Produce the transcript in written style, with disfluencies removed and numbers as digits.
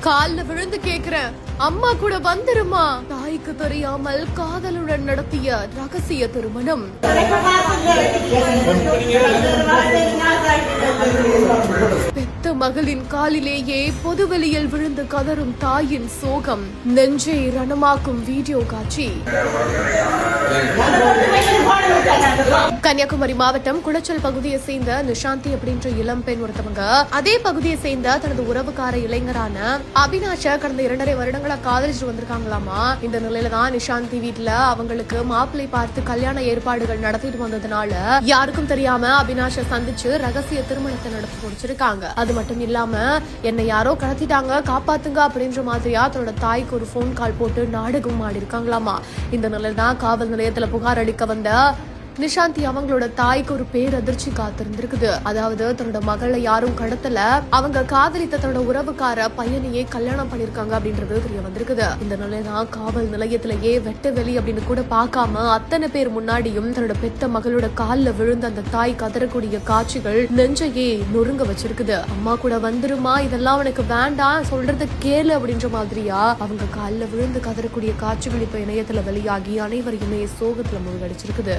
கால்ல விழுந்து கேக்குறேன், அம்மா கூட வந்துருமா? தாய்க்கு தெரியாமல் காதலுடன் நடத்திய ரகசிய திருமணம். பெத்த மகளின் காலிலேயே பொதுவெளியில் விழுந்து கதறும் தாயின் சோகம், நெஞ்சை ரணமாக்கும் வீடியோ காட்சி. கன்னியாகுமரி மாவட்டம் குளச்சல் பகுதியை சேர்ந்த நிஷாந்தி அப்படின்ற இளம் பெண் ஒருத்தவங்க அதே பகுதியை சேர்ந்த தனது உறவுக்கார இளைஞரான அபினாஷ கடந்த 2.5 வருடங்களா காதலிச்சு வந்திருக்காங்களாமா. இந்த நிலையில தான் நிஷாந்தி வீட்டுல அவங்களுக்கு மாப்பிள்ளை பார்த்து கல்யாண ஏற்பாடுகள் நடத்திட்டு வந்ததுனால யாருக்கும் தெரியாம அபினாஷ சந்திச்சு ரகசிய திருமணத்தை நடத்தி முடிச்சிருக்காங்க. அது மட்டும் இல்லாம என்னை யாரோ கடத்திட்டாங்க, காப்பாத்துங்க அப்படின்ற மாதிரியா தன்னோட தாய்க்கு ஒரு போன் கால் போட்டு நாடகம் ஆடி இருக்காங்களாமா. இந்த நிலையில தான் காவல் நிலையத்துல புகார் அளிக்க வந்த நிஷாந்தி அவங்களோட தாய்க்கு ஒரு பேரதிர்ச்சி காத்திருந்திருக்குது. அதாவது தன்னோட மகளை யாரும் கடத்தல, அவங்க காதலித்த தன்னோட உறவுக்கார பையனையே கல்யாணம் பண்ணிருக்காங்க அப்படின்றது தெரிய வந்திருக்குது. இந்த நிலையதான் காவல் நிலையத்திலேயே வெட்ட வெளி அப்படின்னு கூட பார்க்காம அத்தனை பேர் முன்னாடியும் தன்னோட பெத்த மகளோட கால்ல விழுந்த அந்த தாய் கதறக்கூடிய காட்சிகள் நெஞ்சையே நொறுங்க வச்சிருக்குது. அம்மா கூட வந்துருமா, இதெல்லாம் உனக்கு வேண்டாம், சொல்றத கேளு அப்படின்ற மாதிரியா அவங்க கால்ல விழுந்து கதறக்கூடிய காட்சிகள் இப்ப இணையத்துல வெளியாகி அனைவரையுமே சோகத்துல மூழ்கடிச்சிருக்குது.